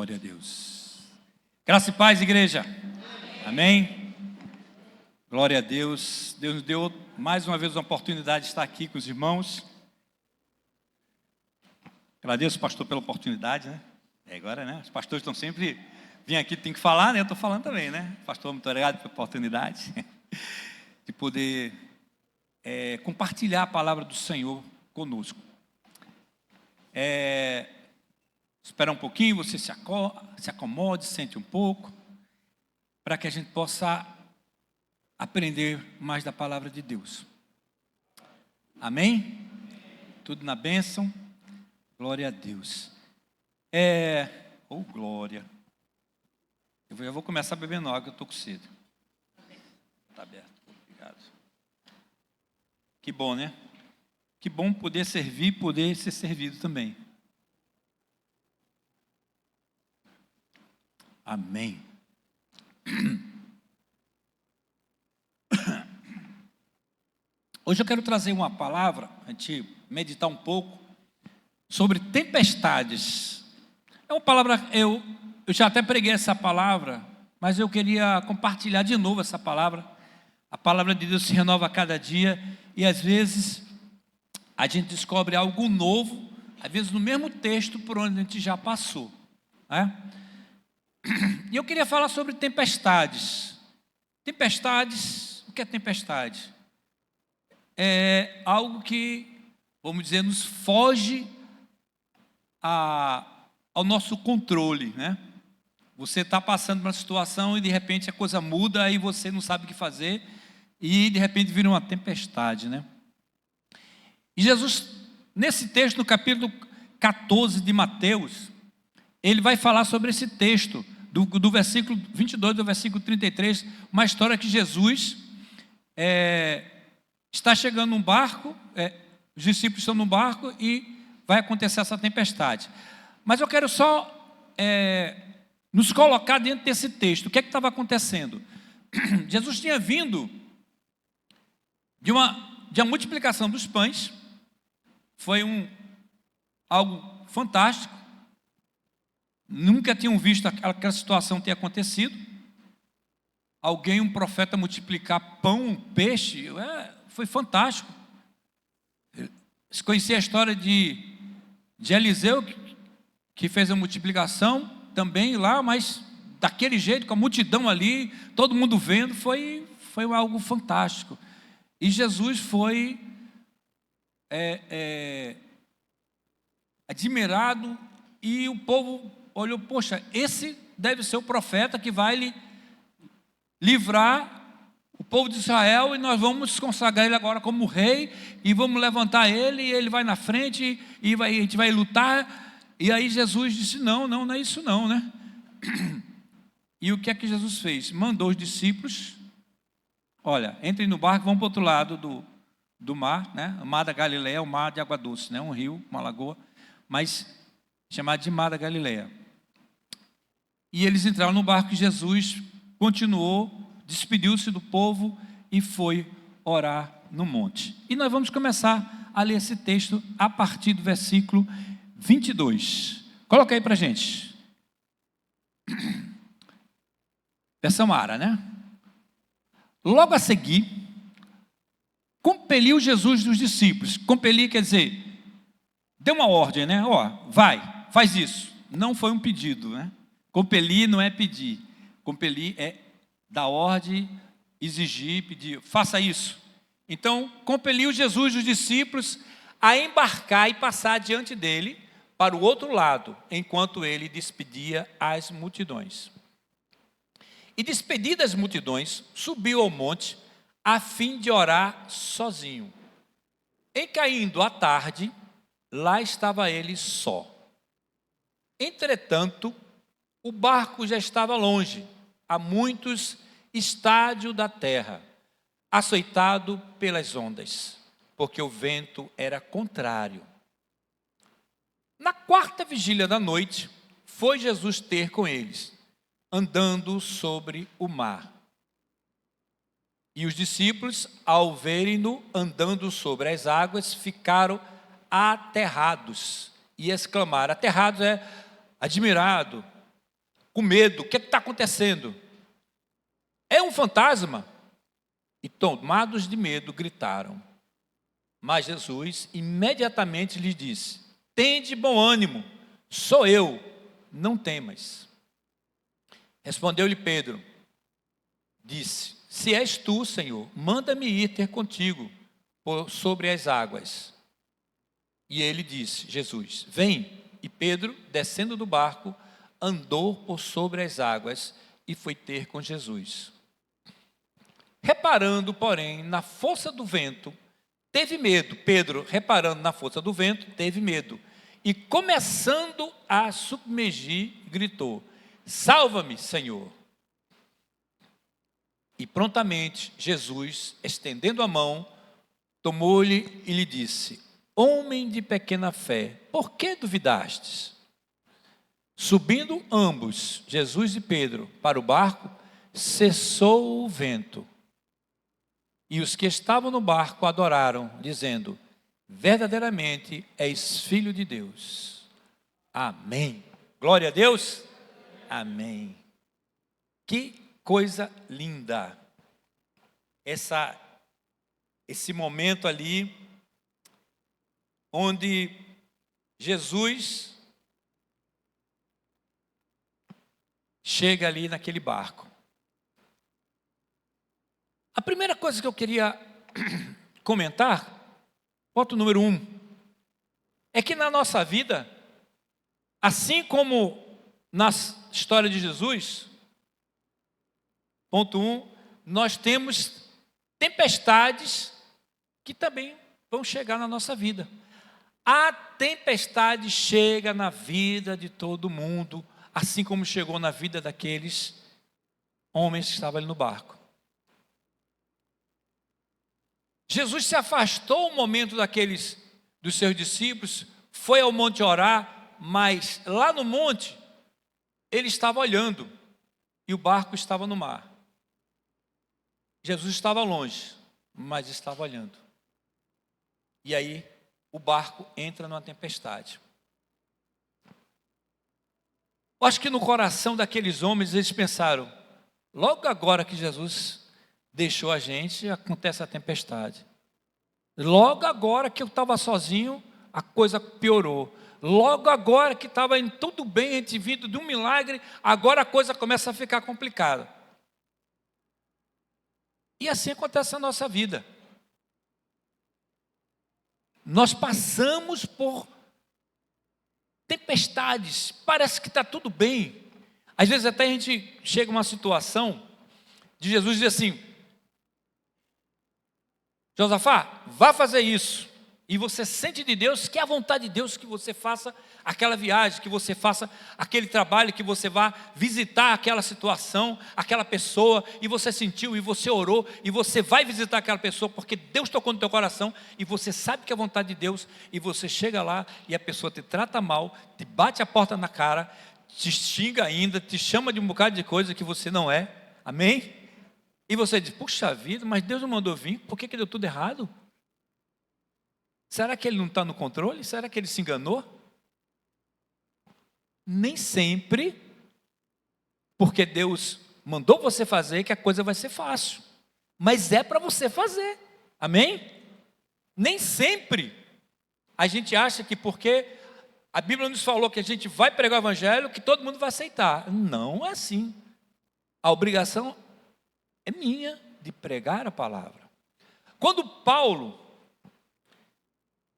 Glória a Deus. Graça e paz, igreja. Amém. Glória a Deus. Deus nos deu mais uma vez a oportunidade de estar aqui com os irmãos. Agradeço, pastor, pela oportunidade, né? Agora, né? Os pastores estão sempre... Vim aqui, tem que falar, né? Eu estou falando também, né? Pastor, muito obrigado pela oportunidade de poder compartilhar a palavra do Senhor conosco. Espera um pouquinho, você se acomode, sente um pouco, para que a gente possa aprender mais da palavra de Deus. Amém? Tudo na bênção. Glória a Deus. Glória. Eu vou começar bebendo água, eu estou com sede. Está aberto, obrigado. Que bom, né? Que bom poder servir, poder ser servido também. Amém. Hoje eu quero trazer uma palavra, a gente meditar um pouco sobre tempestades. É uma palavra, eu já até preguei essa palavra, mas eu queria compartilhar de novo essa palavra. A palavra de Deus se renova a cada dia e às vezes a gente descobre algo novo, às vezes no mesmo texto por onde a gente já passou, né? E eu queria falar sobre tempestades. Tempestades, o que é tempestade? É algo que, vamos dizer, nos foge ao nosso controle, né? Você está passando por uma situação e de repente a coisa muda, aí você não sabe o que fazer e de repente vira uma tempestade, né? E Jesus, nesse texto, no capítulo 14 de Mateus, ele vai falar sobre esse texto, do versículo 22 do versículo 33, uma história que Jesus está chegando num barco, os discípulos estão num barco e vai acontecer essa tempestade. Mas eu quero só nos colocar dentro desse texto. O que é que estava acontecendo? Jesus tinha vindo de uma multiplicação dos pães, foi algo fantástico. Nunca tinham visto aquela situação ter acontecido. Um profeta multiplicar pão, peixe, foi fantástico. Você conhecia a história de Eliseu, que fez a multiplicação também lá, mas daquele jeito, com a multidão ali, todo mundo vendo, foi algo fantástico. E Jesus foi admirado e o povo olhou, poxa, esse deve ser o profeta que vai livrar o povo de Israel e nós vamos consagrar ele agora como rei e vamos levantar ele e ele vai na frente e a gente vai lutar. E aí Jesus disse, não é isso não, né? E o que é que Jesus fez? Mandou os discípulos, olha, entrem no barco, vão para o outro lado do mar, né? O mar da Galileia é um mar de água doce, né? Um rio, uma lagoa, mas chamado de mar da Galileia. E eles entraram no barco e Jesus continuou, despediu-se do povo e foi orar no monte. E nós vamos começar a ler esse texto a partir do versículo 22. Coloca aí para a gente. Versão Ara, né? Logo a seguir, compeliu Jesus dos discípulos. Compelir quer dizer, deu uma ordem, né? Vai, faz isso. Não foi um pedido, né? Compelir não é pedir. Compelir é dar ordem, exigir, pedir. Faça isso. Então, compeliu Jesus os discípulos a embarcar e passar diante dele para o outro lado, enquanto ele despedia as multidões. E despedidas as multidões, subiu ao monte a fim de orar sozinho. Em caindo a tarde, lá estava ele só. Entretanto, o barco já estava longe, a muitos estádios da terra, açoitado pelas ondas, porque o vento era contrário. Na quarta vigília da noite, foi Jesus ter com eles, andando sobre o mar. E os discípulos, ao verem-no andando sobre as águas, ficaram aterrados e exclamaram. Aterrados é admirado, com medo. O que está acontecendo? É um fantasma? E tomados de medo, gritaram. Mas Jesus imediatamente lhes disse: tende bom ânimo, sou eu, não temas. Respondeu-lhe Pedro, disse: se és tu, Senhor, manda-me ir ter contigo por sobre as águas. E ele disse, Jesus, vem. E Pedro, descendo do barco, andou por sobre as águas e foi ter com Jesus. Reparando, porém, na força do vento, teve medo. Pedro, reparando na força do vento, teve medo. E começando a submergir, gritou: salva-me, Senhor. E prontamente Jesus, estendendo a mão, tomou-lhe e lhe disse: homem de pequena fé, por que duvidastes? Subindo ambos, Jesus e Pedro, para o barco, cessou o vento. E os que estavam no barco adoraram, dizendo: verdadeiramente és filho de Deus. Amém. Glória a Deus. Amém. Que coisa linda. Esse momento ali, onde Jesus chega ali naquele barco. A primeira coisa que eu queria comentar, ponto número 1, é que na nossa vida, assim como na história de Jesus, ponto 1, nós temos tempestades que também vão chegar na nossa vida. A tempestade chega na vida de todo mundo, assim como chegou na vida daqueles homens que estavam ali no barco. Jesus se afastou um momento dos seus discípulos, foi ao monte orar, mas lá no monte, ele estava olhando, e o barco estava no mar. Jesus estava longe, mas estava olhando. E aí, o barco entra numa tempestade. Eu acho que no coração daqueles homens, eles pensaram: logo agora que Jesus deixou a gente, acontece a tempestade. Logo agora que eu estava sozinho, a coisa piorou. Logo agora que estava indo tudo bem, a gente vindo de um milagre, agora a coisa começa a ficar complicada. E assim acontece na nossa vida. Nós passamos por tempestades, parece que está tudo bem. Às vezes até a gente chega a uma situação de Jesus dizer assim: Josafá, vá fazer isso. E você sente de Deus que é a vontade de Deus que você faça aquela viagem, que você faça aquele trabalho, que você vá visitar aquela situação, aquela pessoa, e você sentiu, e você orou, e você vai visitar aquela pessoa, porque Deus tocou no teu coração, e você sabe que é a vontade de Deus, e você chega lá, e a pessoa te trata mal, te bate a porta na cara, te xinga ainda, te chama de um bocado de coisa que você não é, amém? E você diz: puxa vida, mas Deus não mandou vir, por que deu tudo errado? Será que Ele não está no controle? Será que Ele se enganou? Nem sempre, porque Deus mandou você fazer, que a coisa vai ser fácil. Mas é para você fazer, amém? Nem sempre a gente acha que porque a Bíblia nos falou que a gente vai pregar o Evangelho, que todo mundo vai aceitar. Não é assim. A obrigação é minha de pregar a palavra. Quando Paulo,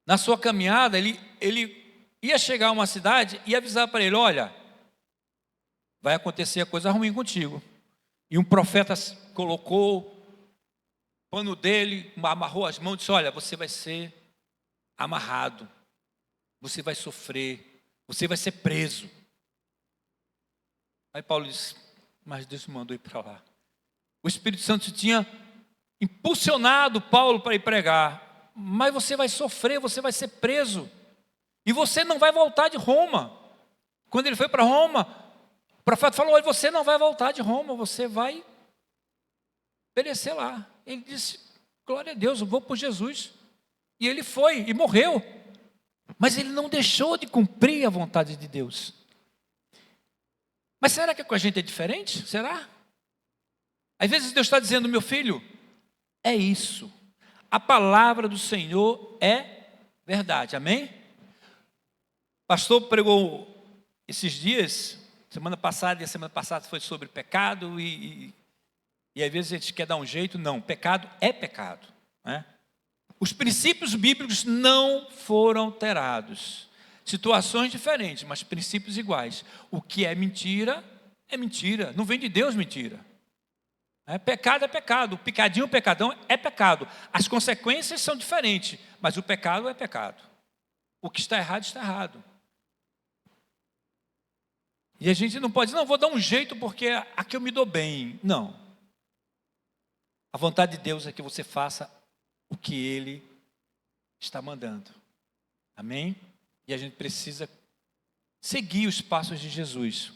na sua caminhada, ele ia chegar a uma cidade e avisar para ele: olha, vai acontecer a coisa ruim contigo. E um profeta colocou o pano dele, amarrou as mãos e disse: olha, você vai ser amarrado, você vai sofrer, você vai ser preso. Aí Paulo disse: mas Deus me mandou ir para lá. O Espírito Santo tinha impulsionado Paulo para ir pregar. Mas você vai sofrer, você vai ser preso. E você não vai voltar de Roma. Quando ele foi para Roma, o profeta falou: olha, você não vai voltar de Roma, você vai perecer lá. Ele disse: glória a Deus, eu vou por Jesus. E ele foi e morreu. Mas ele não deixou de cumprir a vontade de Deus. Mas será que com a gente é diferente? Será? Às vezes Deus está dizendo, meu filho, é isso. A palavra do Senhor é verdade, amém? O pastor pregou esses dias, semana passada e a semana passada foi sobre pecado e às vezes a gente quer dar um jeito. Não, pecado é pecado, né? Os princípios bíblicos não foram alterados. Situações diferentes, mas princípios iguais. O que é mentira, não vem de Deus mentira. Pecado é pecado, o picadinho, o pecadão é pecado. As consequências são diferentes, mas o pecado é pecado. O que está errado, está errado. E a gente não pode dizer, não, vou dar um jeito porque aqui eu me dou bem. Não. A vontade de Deus é que você faça o que Ele está mandando. Amém? E a gente precisa seguir os passos de Jesus.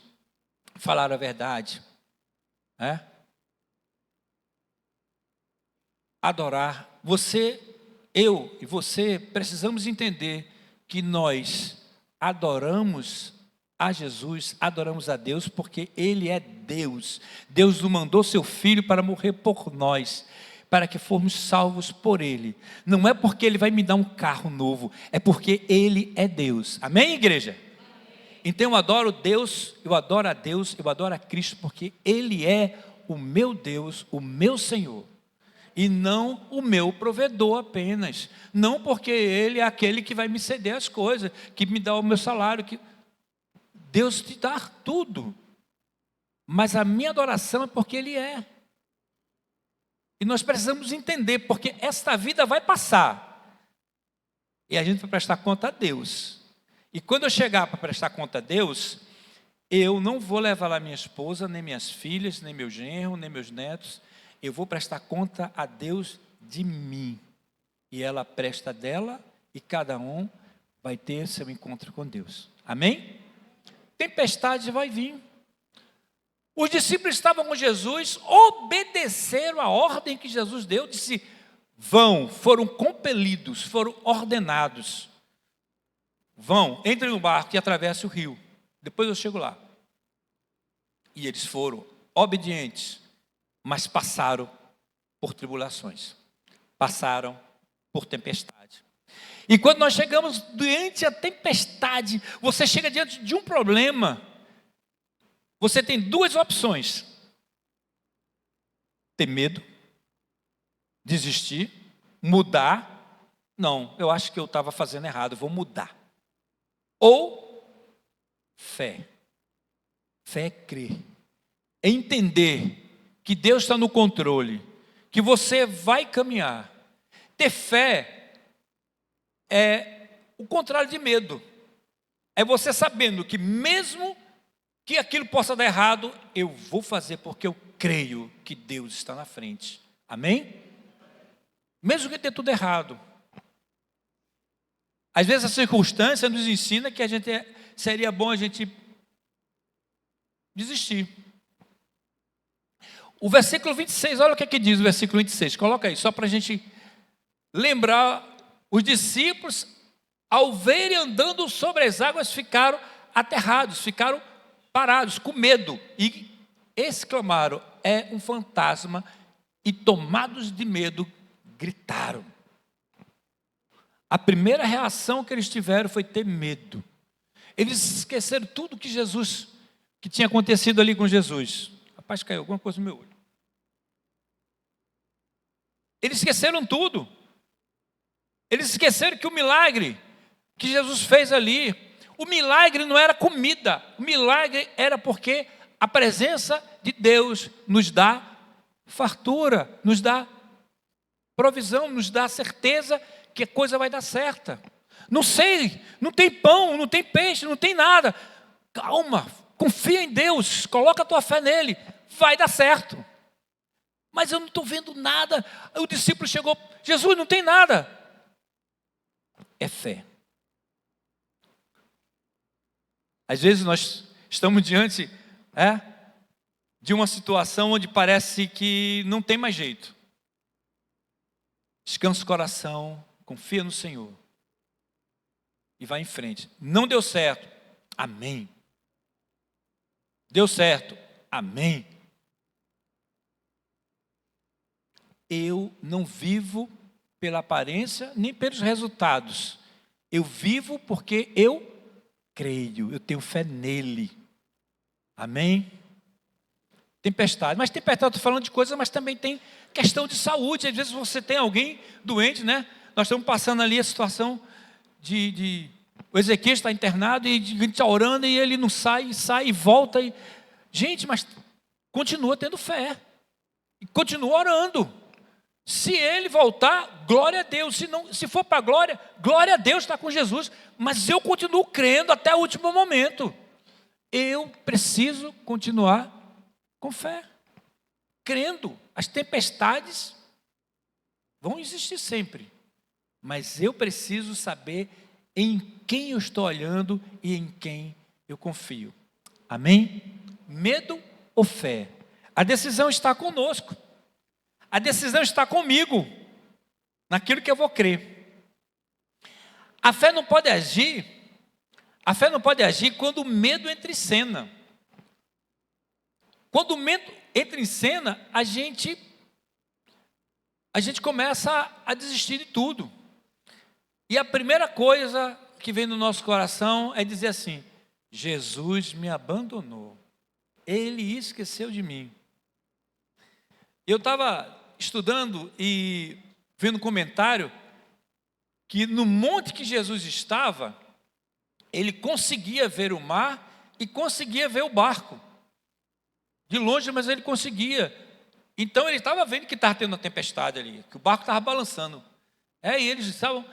Falar a verdade. Adorar. Você, eu e você precisamos entender que nós adoramos a Jesus, adoramos a Deus porque Ele é Deus. Deus nos mandou seu Filho para morrer por nós, para que formos salvos por Ele. Não é porque Ele vai me dar um carro novo, é porque Ele é Deus. Amém, igreja? Amém. Então eu adoro Deus, eu adoro a Deus, eu adoro a Cristo, porque Ele é o meu Deus, o meu Senhor. E não o meu provedor apenas. Não porque Ele é aquele que vai me ceder as coisas, que me dá o meu salário. Deus te dá tudo. Mas a minha adoração é porque Ele é. E nós precisamos entender, porque esta vida vai passar. E a gente vai prestar conta a Deus. E quando eu chegar para prestar conta a Deus, eu não vou levar lá minha esposa, nem minhas filhas, nem meu genro, nem meus netos. Eu vou prestar conta a Deus de mim. E ela presta dela, e cada um vai ter seu encontro com Deus. Amém? Tempestade vai vir. Os discípulos estavam com Jesus, obedeceram a ordem que Jesus deu, disse, vão, foram compelidos, foram ordenados. Vão, entrem no barco e atravessem o rio. Depois eu chego lá. E eles foram obedientes, mas passaram por tribulações, passaram por tempestade. E quando nós chegamos diante da tempestade, você chega diante de um problema, você tem duas opções: ter medo, desistir, mudar. Não, eu acho que eu estava fazendo errado, vou mudar. Ou fé. Fé é crer, é entender que Deus está no controle, que você vai caminhar. Ter fé é o contrário de medo. É você sabendo que mesmo que aquilo possa dar errado, eu vou fazer porque eu creio que Deus está na frente. Amém? Mesmo que tenha tudo errado. Às vezes a circunstância nos ensina que seria bom a gente desistir. O versículo 26, olha o que diz o versículo 26, coloca aí, só para a gente lembrar. Os discípulos, ao verem andando sobre as águas, ficaram aterrados, ficaram parados, com medo, e exclamaram, é um fantasma, e tomados de medo, gritaram. A primeira reação que eles tiveram foi ter medo. Eles esqueceram tudo que tinha acontecido ali com Jesus. Rapaz, caiu alguma coisa no meu olho. Eles esqueceram tudo. Eles esqueceram que o milagre que Jesus fez ali, o milagre não era comida, o milagre era porque a presença de Deus nos dá fartura, nos dá provisão, nos dá certeza que a coisa vai dar certa. Não sei, não tem pão, não tem peixe, não tem nada. Calma, confia em Deus, coloca a tua fé nele, vai dar certo. Mas eu não estou vendo nada. O discípulo chegou, Jesus, não tem nada. É fé. Às vezes nós estamos diante de uma situação onde parece que não tem mais jeito. Descansa o coração, confia no Senhor e vai em frente. Não deu certo, amém. Deu certo. Amém. Eu não vivo pela aparência, nem pelos resultados. Eu vivo porque eu creio, eu tenho fé nele. Amém? Tempestade. Mas tempestade, estou falando de coisas, mas também tem questão de saúde. Às vezes você tem alguém doente, né? Nós estamos passando ali a situação o Ezequiel está internado e a gente está orando e ele não sai e volta. Gente, mas continua tendo fé. E continua orando. Se ele voltar, glória a Deus. Se for para a glória a Deus, está com Jesus. Mas eu continuo crendo até o último momento. Eu preciso continuar com fé, crendo. As tempestades vão existir sempre, mas eu preciso saber em quem eu estou olhando e em quem eu confio. Amém? Medo ou fé? A decisão está conosco. A decisão está comigo, naquilo que eu vou crer. A fé não pode agir quando o medo entra em cena. Quando o medo entra em cena, a gente começa a desistir de tudo. E a primeira coisa que vem no nosso coração é dizer assim: Jesus me abandonou, Ele esqueceu de mim. Eu estava estudando e vendo um comentário que no monte que Jesus estava, ele conseguia ver o mar e conseguia ver o barco. De longe, mas ele conseguia. Então ele estava vendo que estava tendo uma tempestade ali, que o barco estava balançando. E eles estavam...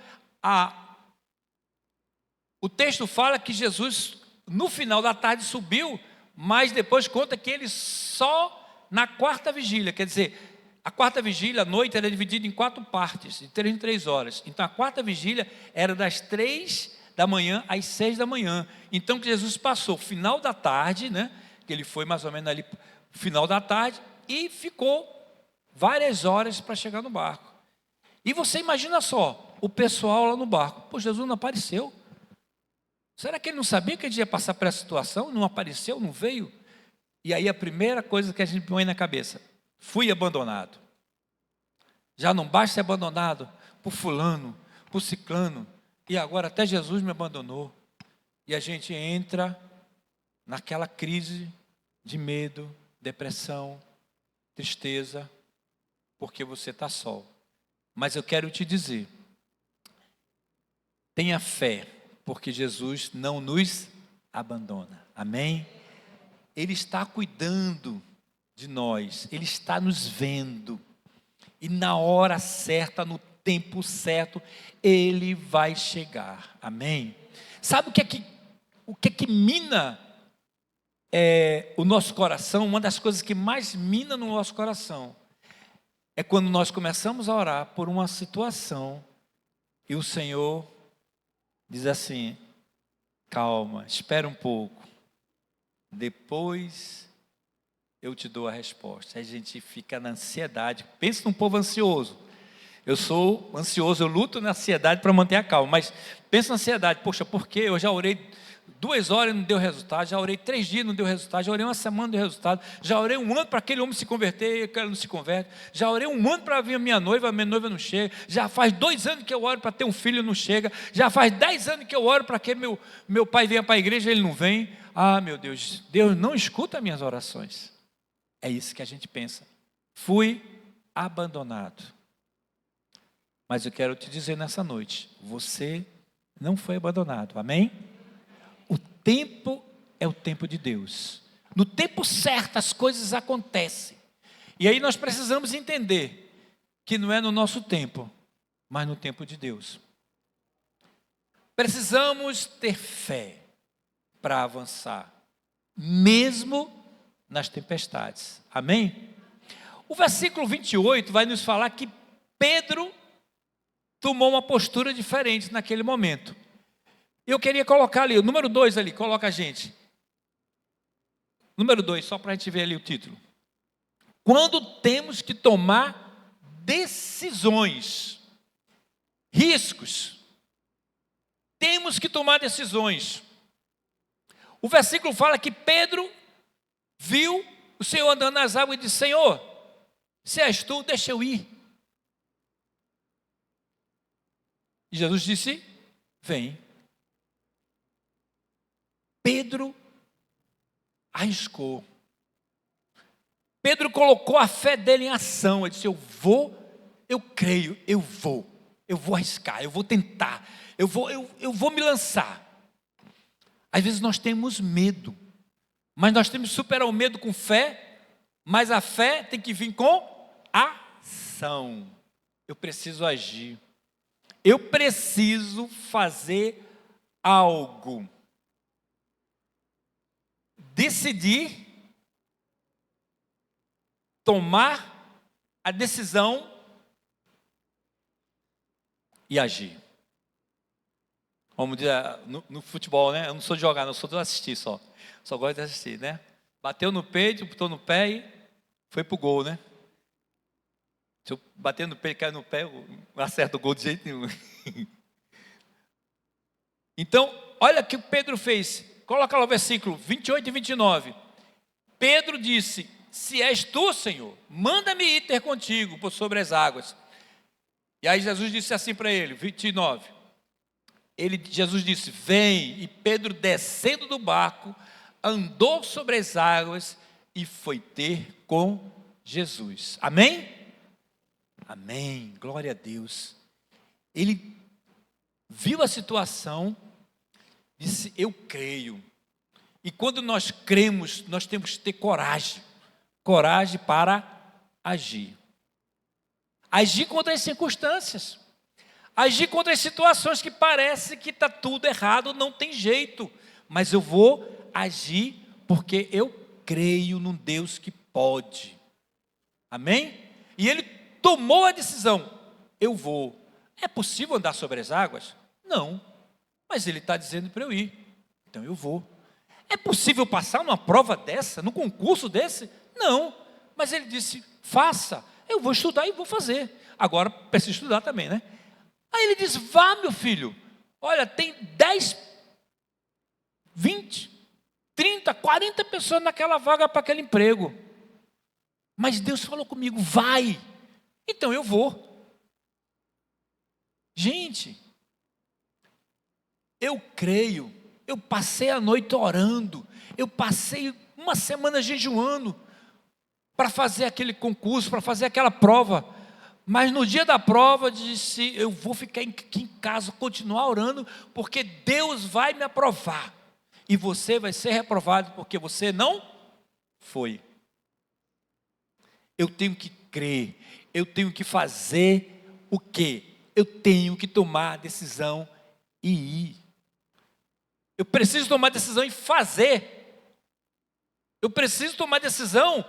O texto fala que Jesus, no final da tarde, subiu, mas depois conta que ele só na quarta vigília, quer dizer, a quarta vigília, a noite, era dividida em 4 partes, de 3 em 3 horas. Então a quarta vigília era das 3 da manhã às 6 da manhã. Então que Jesus passou o final da tarde, né? Que ele foi mais ou menos ali no final da tarde e ficou várias horas para chegar no barco. E você imagina só, o pessoal lá no barco: pô, Jesus não apareceu. Será que ele não sabia que ele ia passar por essa situação? Não apareceu, não veio? E aí a primeira coisa que a gente põe na cabeça: fui abandonado. Já não basta ser abandonado por fulano, por ciclano, e agora até Jesus me abandonou. E a gente entra naquela crise de medo, depressão, tristeza, porque você está só. Mas eu quero te dizer, tenha fé, porque Jesus não nos abandona. Amém? Ele está cuidando de nós, Ele está nos vendo, e na hora certa, no tempo certo, Ele vai chegar. Amém? Sabe o que é que mina o nosso coração? Uma das coisas que mais mina no nosso coração é quando nós começamos a orar por uma situação e o Senhor diz assim: calma, espera um pouco, depois eu te dou a resposta. Aí a gente fica na ansiedade. Pensa num povo ansioso. Eu sou ansioso, eu luto na ansiedade para manter a calma, mas pensa na ansiedade: poxa, por quê? Eu já orei 2 horas e não deu resultado, já orei 3 dias e não deu resultado, já orei 1 semana e não deu resultado, já orei 1 ano para aquele homem se converter e ele não se converte, já orei 1 ano para vir a minha noiva não chega, já faz 2 anos que eu oro para ter um filho e não chega, já faz 10 anos que eu oro para que meu pai venha para a igreja e ele não vem. Ah, meu Deus, Deus não escuta minhas orações. É isso que a gente pensa: fui abandonado. Mas eu quero te dizer nessa noite: você não foi abandonado. Amém? O tempo é o tempo de Deus. No tempo certo as coisas acontecem. E aí nós precisamos entender que não é no nosso tempo, mas no tempo de Deus. Precisamos ter fé para avançar, mesmo nas tempestades. Amém? O versículo 28 vai nos falar que Pedro tomou uma postura diferente naquele momento. Eu queria colocar ali, o número 2 ali, coloca a gente. Número 2, só para a gente ver ali o título. Quando temos que tomar decisões, riscos, temos que tomar decisões. O versículo fala que Pedro viu o Senhor andando nas águas e disse: Senhor, se és tu, deixa eu ir. E Jesus disse: vem. Pedro arriscou. Pedro colocou a fé dele em ação. Ele disse: eu creio, eu vou arriscar, eu vou tentar, eu vou me lançar. Às vezes nós temos medo, mas nós temos que superar o medo com fé, mas a fé tem que vir com ação. Eu preciso agir, eu preciso fazer algo, decidir, tomar a decisão e agir. Vamos dizer, no futebol, né? Eu não sou de jogar, não sou de assistir só. Só gosto de assistir, né? Bateu no peito, botou no pé e foi pro gol, né? Se eu bater no peito e cair no pé, eu não acerto o gol de jeito nenhum. Então, olha o que Pedro fez. Coloca lá o versículo 28 e 29. Pedro disse: se és tu, Senhor, manda-me ir ter contigo por sobre as águas. E aí Jesus disse assim para ele, 29. Jesus disse: vem. E Pedro, descendo do barco, andou sobre as águas e foi ter com Jesus. Amém? Amém, glória a Deus. Ele viu a situação, disse: eu creio. E quando nós cremos, nós temos que ter coragem para agir. Agir contra as circunstâncias, agir contra as situações que parece que está tudo errado, não tem jeito, mas eu vou agir porque eu creio num Deus que pode. Amém? E ele tomou a decisão: eu vou. É possível andar sobre as águas? Não, mas ele está dizendo para eu ir, então eu vou. É possível passar numa prova dessa, num concurso desse? Não, mas ele disse: faça. Eu vou estudar e vou fazer. Agora preciso estudar também, né? Aí ele diz: vá, meu filho. Olha, tem 10, 20, 30, 40 pessoas naquela vaga para aquele emprego. Mas Deus falou comigo: vai. Então eu vou. Gente, eu creio. Eu passei a noite orando. Eu passei uma semana jejuando para fazer aquele concurso, para fazer aquela prova. Mas no dia da prova, disse: eu vou ficar aqui em casa, continuar orando, porque Deus vai me aprovar. E você vai ser reprovado, porque você não foi. Eu tenho que crer, eu tenho que fazer o quê? Eu tenho que tomar a decisão e ir. Eu preciso tomar decisão e fazer. Eu preciso tomar decisão,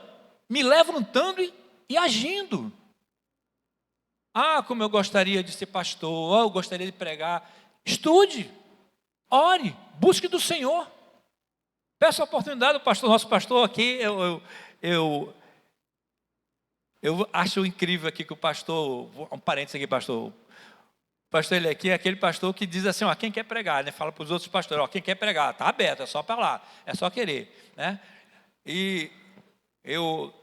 me levantando e agindo. Ah, como eu gostaria de ser pastor, eu gostaria de pregar. Estude, ore, busque do Senhor. Peça a oportunidade do pastor, nosso pastor aqui. Eu acho incrível aqui que o pastor, um parênteses aqui, pastor. O pastor ele aqui é aquele pastor que diz assim: ó, quem quer pregar, né? Fala para os outros pastores: ó, quem quer pregar, está aberto, é só para lá, é só querer, né? E eu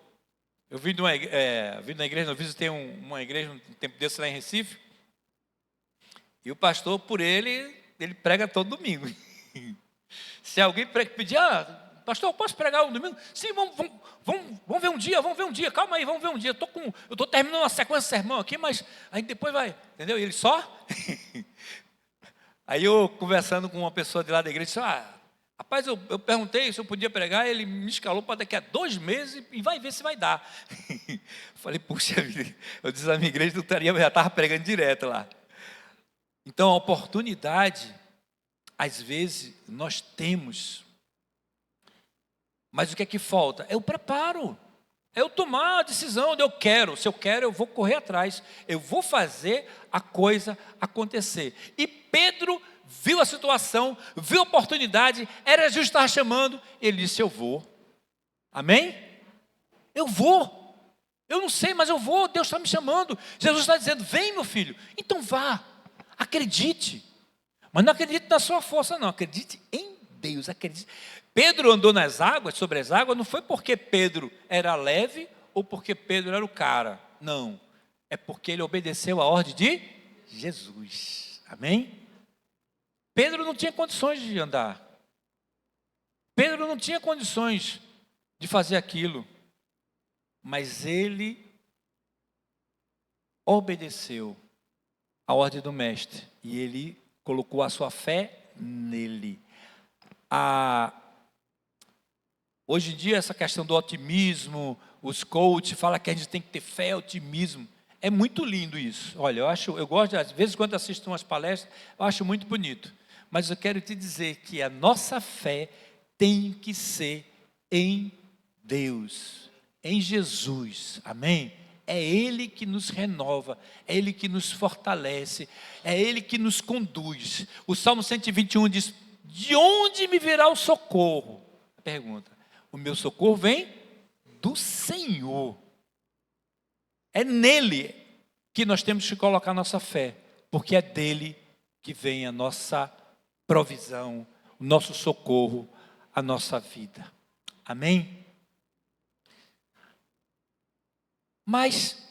vim na igreja, eu visitei uma igreja um tempo desse lá em Recife, e o pastor, por ele prega todo domingo. Se alguém pedir: pastor, posso pregar um domingo? Sim, vamos ver um dia, calma aí, vamos ver um dia. Eu estou terminando uma sequência de sermão aqui, mas aí depois vai, entendeu? E ele só. Aí eu, conversando com uma pessoa de lá da igreja, disse: rapaz, eu perguntei se eu podia pregar, ele me escalou para daqui a 2 meses e vai ver se vai dar. Falei: puxa vida, eu disse: a minha igreja já estava pregando direto lá. Então a oportunidade, às vezes, nós temos. Mas o que é que falta? É o preparo, é eu tomar a decisão de eu quero. Se eu quero, eu vou correr atrás, eu vou fazer a coisa acontecer. E Pedro viu a situação, viu a oportunidade, era Jesus que estava chamando, ele disse: eu vou. Amém? Eu vou. Eu não sei, mas eu vou, Deus está me chamando. Jesus está dizendo: vem, meu filho. Então vá, acredite. Mas não acredite na sua força, não, acredite em Deus, acredite. Pedro andou nas águas, sobre as águas, não foi porque Pedro era leve ou porque Pedro era o cara. Não. É porque ele obedeceu a ordem de Jesus. Amém? Pedro não tinha condições de andar. Pedro não tinha condições de fazer aquilo. Mas ele obedeceu a ordem do mestre. E ele colocou a sua fé nele. Hoje em dia, essa questão do otimismo, os coaches falam que a gente tem que ter fé, otimismo. É muito lindo isso. Olha, eu gosto, às vezes, quando assisto umas palestras, eu acho muito bonito. Mas eu quero te dizer que a nossa fé tem que ser em Deus, em Jesus. Amém? É Ele que nos renova, é Ele que nos fortalece, é Ele que nos conduz. O Salmo 121 diz: de onde me virá o socorro? Pergunta. O meu socorro vem do Senhor. É nele que nós temos que colocar nossa fé, porque é dele que vem a nossa provisão, o nosso socorro, a nossa vida. Amém? Mas,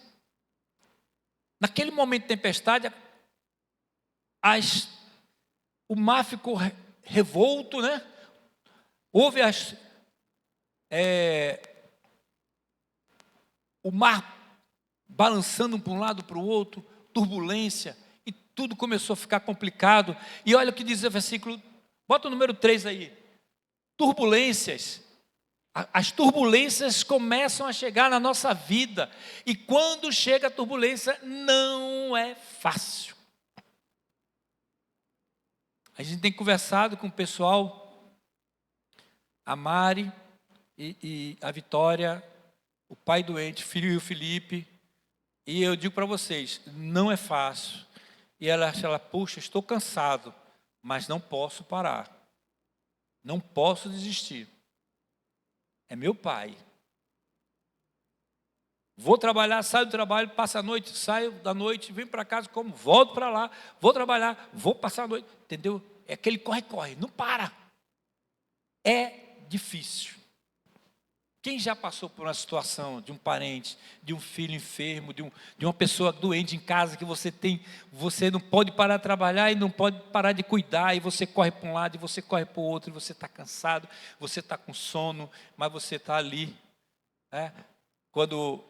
naquele momento de tempestade, o mar ficou revolto, né? Houve o mar balançando para um lado para o outro, turbulência, e tudo começou a ficar complicado. E olha o que diz o versículo, bota o número 3 aí. Turbulências. As turbulências começam a chegar na nossa vida. E quando chega a turbulência, não é fácil. A gente tem conversado com o pessoal, a Mari e a Vitória, o pai doente, filho e o Felipe. E eu digo para vocês, não é fácil. E ela, puxa, estou cansado, mas não posso parar. Não posso desistir. É meu pai. Vou trabalhar, saio do trabalho, passo a noite, saio da noite, venho para casa, como, volto para lá, vou trabalhar, vou passar a noite, entendeu? É aquele corre-corre, não para. É difícil. Quem já passou por uma situação de um parente, de um filho enfermo, de uma pessoa doente em casa que você não pode parar de trabalhar e não pode parar de cuidar, e você corre para um lado e você corre para o outro, e você está cansado, você está com sono, mas você está ali. Né? Quando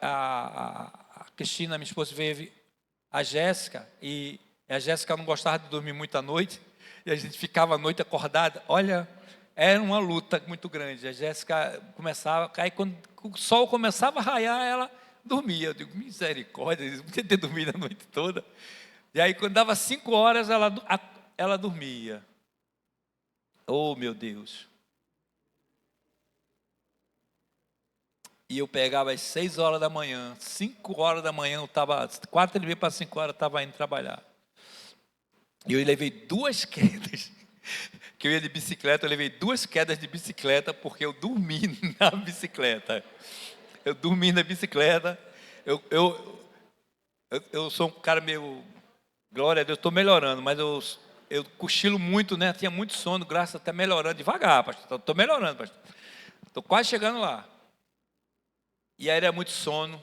a Cristina, minha esposa, veio a Jéssica, e a Jéssica não gostava de dormir muito à noite, e a gente ficava à noite acordada, olha... Era uma luta muito grande. A Jéssica começava a cair, quando o sol começava a raiar, ela dormia. Eu digo, misericórdia, não podia ter dormido a noite toda. E aí, quando dava 5 horas, ela dormia. Oh, meu Deus. E eu pegava às 6 horas da manhã, 5 horas da manhã, eu estava, 4h30 para 5 horas, eu estava indo trabalhar. E eu levei 2 quedas. Que eu ia de bicicleta, eu levei 2 quedas de bicicleta, porque eu dormi na bicicleta. Eu dormi na bicicleta. Eu sou um cara meio... Glória a Deus, estou melhorando, mas eu cochilo muito, né? Tinha muito sono, graças a Deus, até melhorando devagar, pastor. Estou melhorando, pastor. Estou quase chegando lá. E aí era muito sono.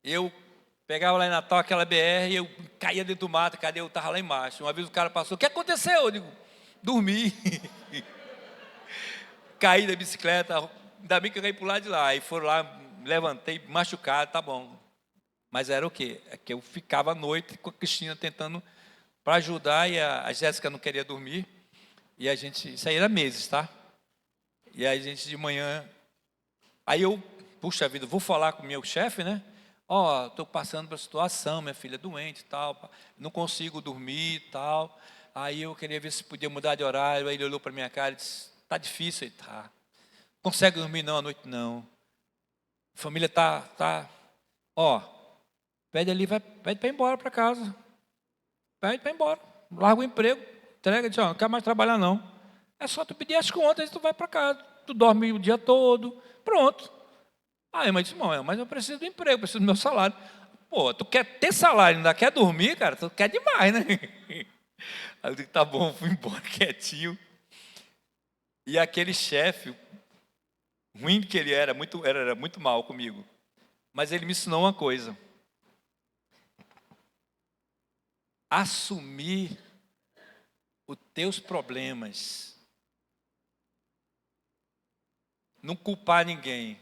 Eu pegava lá em Natal aquela BR, e eu caía dentro do mato, cadê? Eu estava lá embaixo. Uma vez o cara passou, o que aconteceu? Eu digo, dormi. Caí da bicicleta, ainda bem que eu caí para o lado de lá. E foram lá, me levantei, machucado, tá bom. Mas era o quê? É que eu ficava à noite com a Cristina tentando para ajudar, e a Jéssica não queria dormir. E a gente, isso aí era meses, tá? E aí a gente de manhã, aí eu, puxa vida, vou falar com o meu chefe, né? Ó, estou passando por situação, minha filha é doente e tal, não consigo dormir e tal. Aí eu queria ver se podia mudar de horário. Aí ele olhou para minha cara e disse, tá difícil. Aí, tá. Consegue dormir não, à noite não. A família tá. Ó, pede ali, pede para ir embora para casa. Pede para ir embora. Larga o emprego, entrega, diz, ó, não quero mais trabalhar não. É só tu pedir as contas e tu vai para casa. Tu dorme o dia todo, pronto. Aí eu disse, mas eu preciso do emprego, preciso do meu salário. Pô, tu quer ter salário, ainda quer dormir, cara? Tu quer demais, né? Aí eu digo, tá bom, fui embora quietinho. E aquele chefe, ruim que ele era muito mal comigo. Mas ele me ensinou uma coisa: assumir os teus problemas, não culpar ninguém.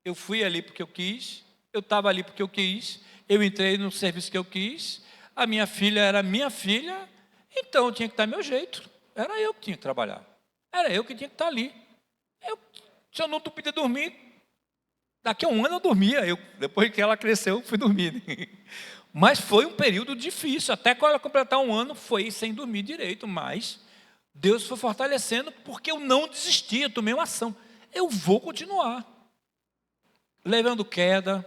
Eu fui ali porque eu quis, eu estava ali porque eu quis, eu entrei no serviço que eu quis, a minha filha era minha filha, então eu tinha que dar meu jeito. Era eu que tinha que trabalhar, era eu que tinha que estar ali. Se eu não podia dormir, daqui a um ano eu dormia. Depois que ela cresceu, eu fui dormir. Mas foi um período difícil, até quando ela completar um ano, foi sem dormir direito, mas Deus foi fortalecendo, porque eu não desisti, eu tomei uma ação. Eu vou continuar, levando queda,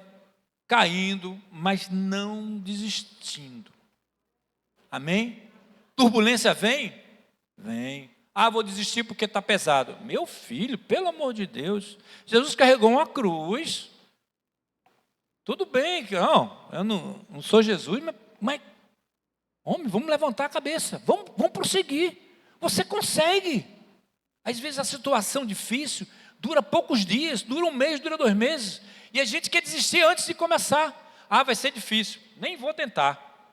caindo, mas não desistindo. Amém? Turbulência vem? Vem. Ah, vou desistir porque está pesado. Meu filho, pelo amor de Deus, Jesus carregou uma cruz. Tudo bem, eu não sou Jesus, mas homem, vamos levantar a cabeça, vamos prosseguir. Você consegue. Às vezes a situação difícil dura poucos dias, dura um mês, dura 2 meses, e a gente quer desistir antes de começar. Ah, vai ser difícil, nem vou tentar.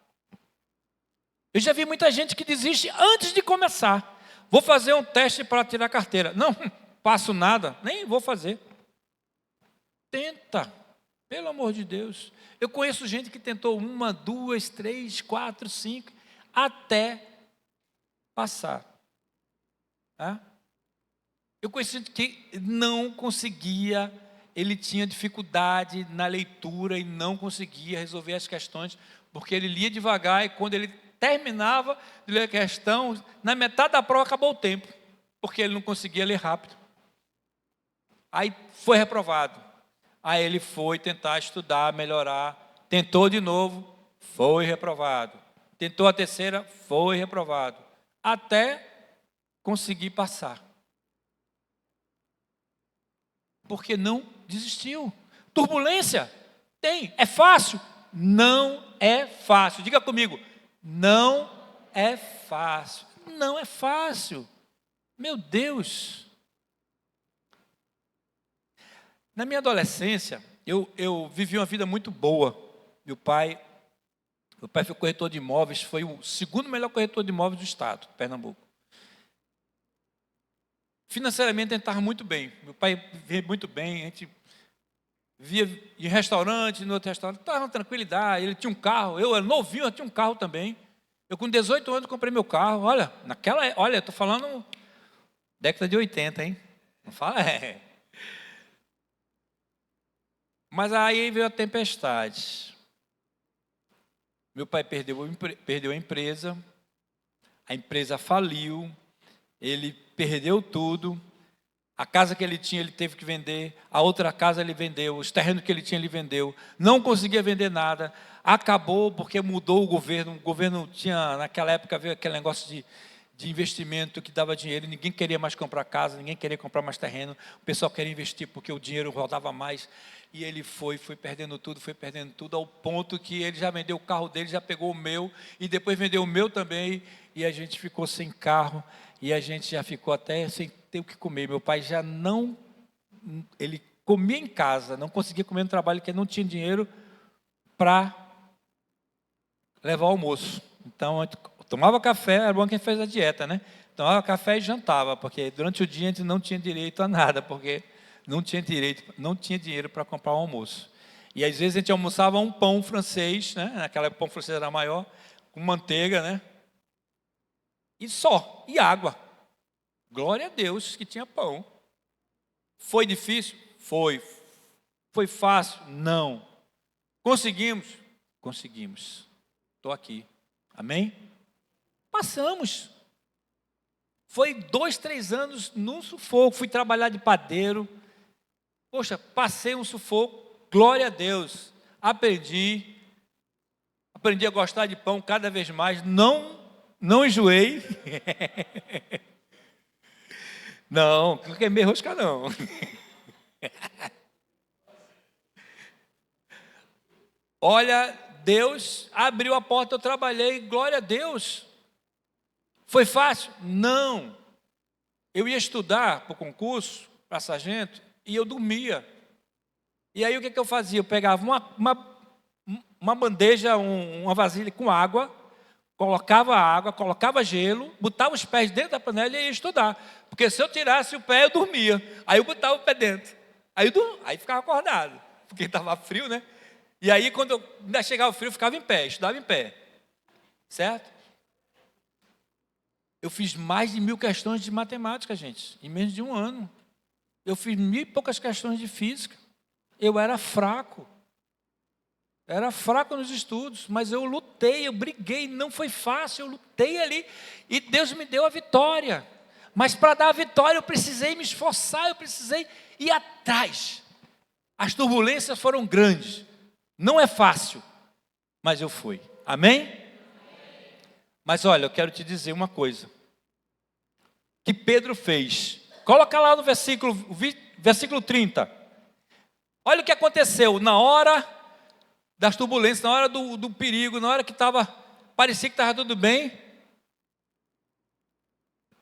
Eu já vi muita gente que desiste antes de começar. Vou fazer um teste para tirar a carteira. Não, passo nada, nem vou fazer. Tenta, pelo amor de Deus. Eu conheço gente que tentou 1, 2, 3, 4, 5, até passar. Eu conheço gente que não conseguia, ele tinha dificuldade na leitura e não conseguia resolver as questões, porque ele lia devagar e quando ele terminava de ler a questão, na metade da prova acabou o tempo, porque ele não conseguia ler rápido. Aí foi reprovado. Aí ele foi tentar estudar, melhorar, tentou de novo, foi reprovado. Tentou a terceira, foi reprovado. Até conseguir passar. Porque não desistiu. Turbulência? Tem. É fácil? Não é fácil. Diga comigo, não é fácil. Não é fácil. Meu Deus. Na minha adolescência, eu vivi uma vida muito boa. Meu pai foi corretor de imóveis, foi o segundo melhor corretor de imóveis do estado, Pernambuco. Financeiramente, a gente estava muito bem. Meu pai vivia muito bem, a gente via em restaurante, no outro restaurante, estava uma tranquilidade. Ele tinha um carro, eu era novinho, eu tinha um carro também. Eu com 18 anos comprei meu carro. Olha, eu estou falando década de 80, hein? Não fala Mas aí veio a tempestade. Meu pai perdeu a empresa faliu, ele perdeu tudo. A casa que ele tinha, ele teve que vender. A outra casa ele vendeu. Os terrenos que ele tinha, ele vendeu. Não conseguia vender nada. Acabou porque mudou o governo. O governo tinha, naquela época, veio aquele negócio de investimento que dava dinheiro. Ninguém queria mais comprar casa, ninguém queria comprar mais terreno. O pessoal queria investir porque o dinheiro rodava mais. E ele foi perdendo tudo, ao ponto que ele já vendeu o carro dele, já pegou o meu, e depois vendeu o meu também, e a gente ficou sem carro, e a gente já ficou até sem ter o que comer. Meu pai já não, ele comia em casa, não conseguia comer no trabalho, porque não tinha dinheiro para levar o almoço. Então, a gente tomava café, era bom que a gente fez a dieta, né? Tomava café e jantava, porque durante o dia a gente não tinha direito a nada, porque não tinha dinheiro para comprar um almoço. E às vezes a gente almoçava um pão francês, né? Naquela época o pão francês era maior, com manteiga, né? E água. Glória a Deus que tinha pão. Foi difícil? Foi. Foi fácil? Não. Conseguimos? Conseguimos. Estou aqui. Amém? Passamos. Foi 2, 3 anos num sufoco. Fui trabalhar de padeiro. Poxa, passei um sufoco. Glória a Deus. Aprendi a gostar de pão cada vez mais. Não enjoei. Não queimei rosca não. Olha, Deus abriu a porta, eu trabalhei, glória a Deus. Foi fácil? Não. Eu ia estudar para o concurso, para sargento, e eu dormia. E aí o que eu fazia? Eu pegava uma bandeja, uma vasilha com água, colocava gelo, botava os pés dentro da panela e ia estudar. Porque se eu tirasse o pé, eu dormia. Aí eu botava o pé dentro. Aí ficava acordado, porque estava frio, né? E aí, quando ainda chegava o frio, eu ficava em pé, estudava em pé. Certo? Eu fiz mais de 1000 questões de matemática, gente, em menos de um ano. Eu fiz 1000 e poucas questões de física. Eu era fraco. Era fraco nos estudos, mas eu lutei, eu briguei, não foi fácil, eu lutei ali. E Deus me deu a vitória. Mas para dar a vitória, eu precisei me esforçar, eu precisei ir atrás. As turbulências foram grandes. Não é fácil, mas eu fui. Amém? Mas olha, eu quero te dizer uma coisa. Que Pedro fez. Coloca lá no versículo 30. Olha o que aconteceu na hora das turbulências, na hora do perigo, na hora que parecia que estava tudo bem.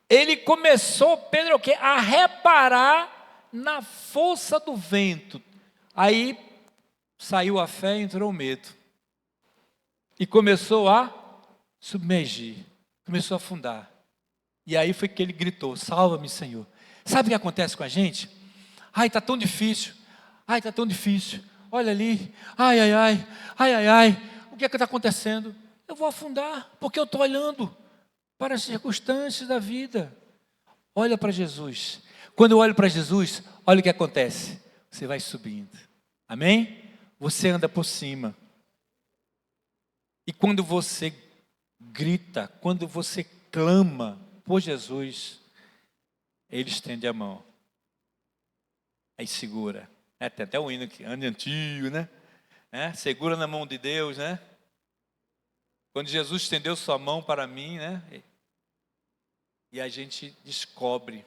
Ele começou, Pedro, o quê? A reparar na força do vento. Aí saiu a fé e entrou o medo. E começou a submergir, começou a afundar. E aí foi que ele gritou: salva-me, Senhor. Sabe o que acontece com a gente? Ai, está tão difícil. Ai, está tão difícil. Olha ali. Ai, ai, ai. Ai, ai, ai. O que é que está acontecendo? Eu vou afundar, porque eu estou olhando para as circunstâncias da vida. Olha para Jesus. Quando eu olho para Jesus, olha o que acontece. Você vai subindo. Amém? Você anda por cima. E quando você grita, quando você clama por Jesus, Ele estende a mão. Aí segura. Tem até um hino que anda antigo, né? Segura na mão de Deus, né? Quando Jesus estendeu sua mão para mim, né? E a gente descobre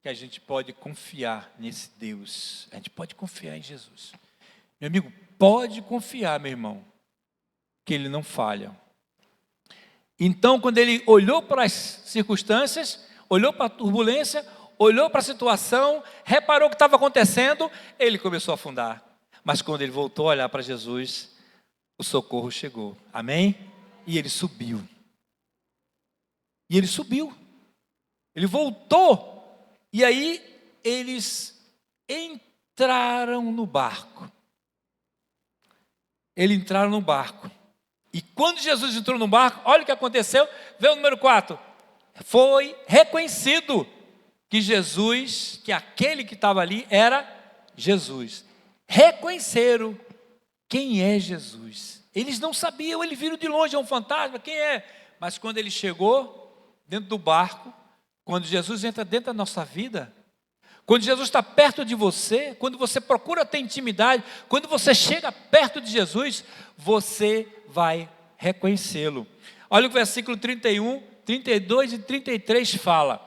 que a gente pode confiar nesse Deus. A gente pode confiar em Jesus. Meu amigo, pode confiar, meu irmão, que Ele não falha. Então, quando ele olhou para as circunstâncias, olhou para a turbulência, olhou para a situação, reparou o que estava acontecendo, ele começou a afundar. Mas quando ele voltou a olhar para Jesus, o socorro chegou. Amém? E ele subiu. E ele subiu. Ele voltou. E aí eles entraram no barco. Eles entraram no barco. E quando Jesus entrou no barco, olha o que aconteceu. Vê o número 4. Foi reconhecido que aquele que estava ali era Jesus. Reconheceram quem é Jesus. Eles não sabiam, eles viram de longe, é um fantasma, quem é? Mas quando ele chegou dentro do barco, quando Jesus entra dentro da nossa vida, quando Jesus está perto de você, quando você procura ter intimidade, quando você chega perto de Jesus, você vai reconhecê-lo. Olha o versículo 31, 32 e 33 fala.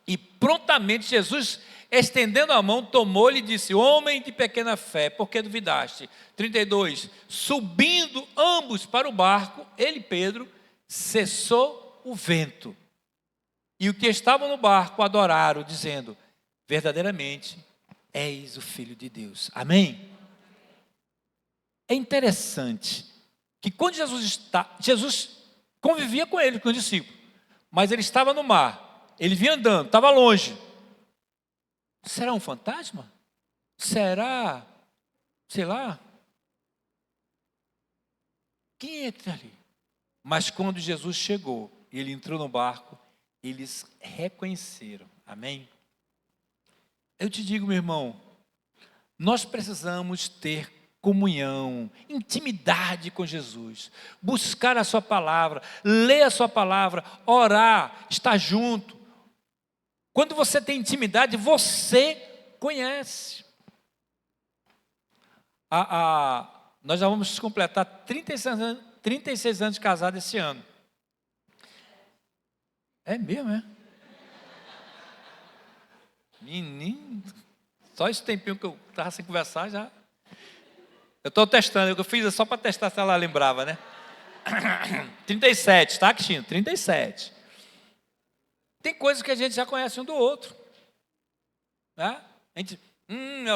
E prontamente Jesus, estendendo a mão, tomou-lhe e disse: homem de pequena fé, por que duvidaste? 32, subindo ambos para o barco, ele, Pedro, cessou o vento. E o que estavam no barco adoraram, dizendo: verdadeiramente, és o Filho de Deus. Amém? É interessante que quando Jesus convivia com ele, com os discípulos, mas ele estava no mar, ele vinha andando, estava longe. Será um fantasma? Será, sei lá, quem é que está ali? Mas quando Jesus chegou e ele entrou no barco, eles reconheceram. Amém? Eu te digo, meu irmão, nós precisamos ter comunhão, intimidade com Jesus, buscar a sua palavra, ler a sua palavra, orar, estar junto. Quando você tem intimidade, você conhece. Nós já vamos completar 36 anos de casado esse ano. É mesmo, é? Menino, só esse tempinho que eu estava sem conversar já. Eu estou testando, eu fiz só para testar se ela lembrava, né? 37, tá, Cristina? 37. Tem coisas que a gente já conhece um do outro. Né? A gente,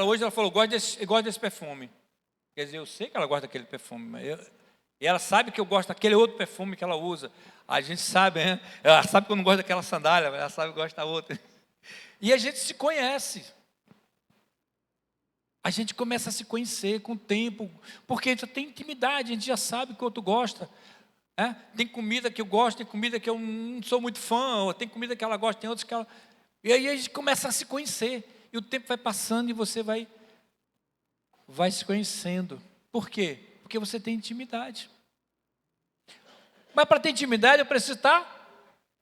hoje ela falou, gosta desse perfume. Quer dizer, eu sei que ela gosta daquele perfume, mas e ela sabe que eu gosto daquele outro perfume que ela usa. A gente sabe, né? Ela sabe que eu não gosto daquela sandália, mas ela sabe que gosta da outra. E a gente se conhece. A gente começa a se conhecer com o tempo, porque a gente já tem intimidade, a gente já sabe que o outro gosta. Né? Tem comida que eu gosto, tem comida que eu não sou muito fã, ou tem comida que ela gosta, tem outras que ela... E aí a gente começa a se conhecer. E o tempo vai passando e você vai se conhecendo. Por quê? Porque você tem intimidade. Mas para ter intimidade eu preciso estar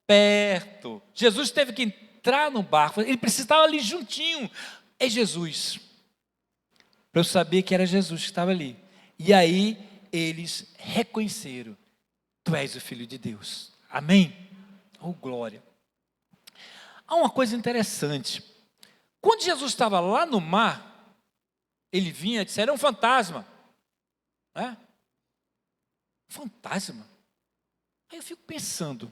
perto. Jesus teve que entrar no barco, ele precisava ali juntinho. É Jesus. Para eu saber que era Jesus que estava ali. E aí eles reconheceram: tu és o Filho de Deus. Amém? Oh, glória. Há uma coisa interessante. Quando Jesus estava lá no mar, ele vinha e disse, era um fantasma. Né? Fantasma? Aí eu fico pensando.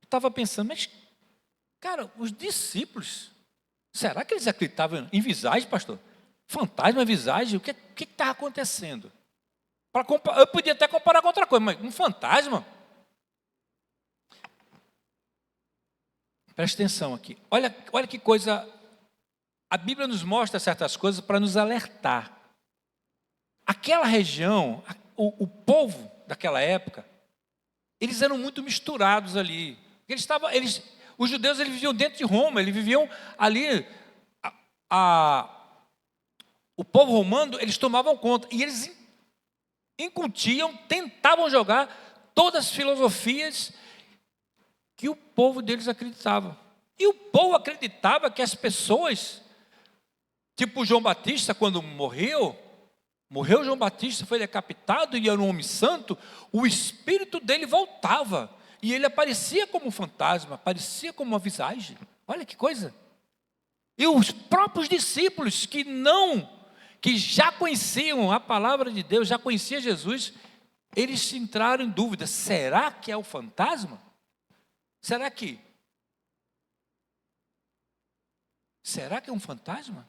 Eu estava pensando, mas, cara, os discípulos, será que eles acreditavam em visagem, pastor? Fantasma, visagem? O que estava acontecendo? Eu podia até comparar com outra coisa, mas um fantasma? Presta atenção aqui. Olha que coisa. A Bíblia nos mostra certas coisas para nos alertar. Aquela região, o povo daquela época, eles eram muito misturados ali. Os judeus eles viviam dentro de Roma, eles viviam ali. O povo romano, eles tomavam conta. E eles incutiam, tentavam jogar todas as filosofias que o povo deles acreditava. E o povo acreditava que as pessoas, tipo João Batista, quando morreu João Batista, foi decapitado e era um homem santo, o espírito dele voltava. E ele aparecia como um fantasma, aparecia como uma visagem. Olha que coisa. E os próprios discípulos que já conheciam a palavra de Deus, já conheciam Jesus, eles entraram em dúvida: será que é o fantasma? Será que é um fantasma?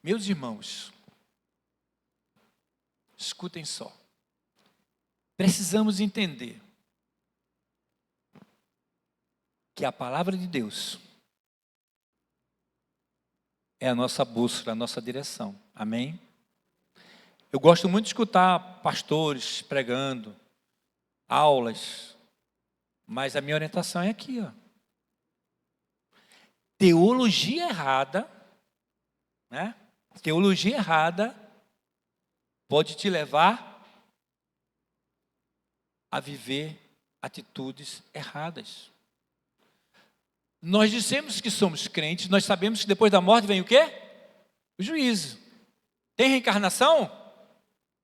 Meus irmãos, escutem só. Precisamos entender que a palavra de Deus é a nossa bússola, a nossa direção. Amém? Eu gosto muito de escutar pastores pregando, aulas, mas a minha orientação é aqui, ó. Teologia errada, né? Teologia errada pode te levar a viver atitudes erradas. Nós dissemos que somos crentes, nós sabemos que depois da morte vem o quê? O juízo. Tem reencarnação?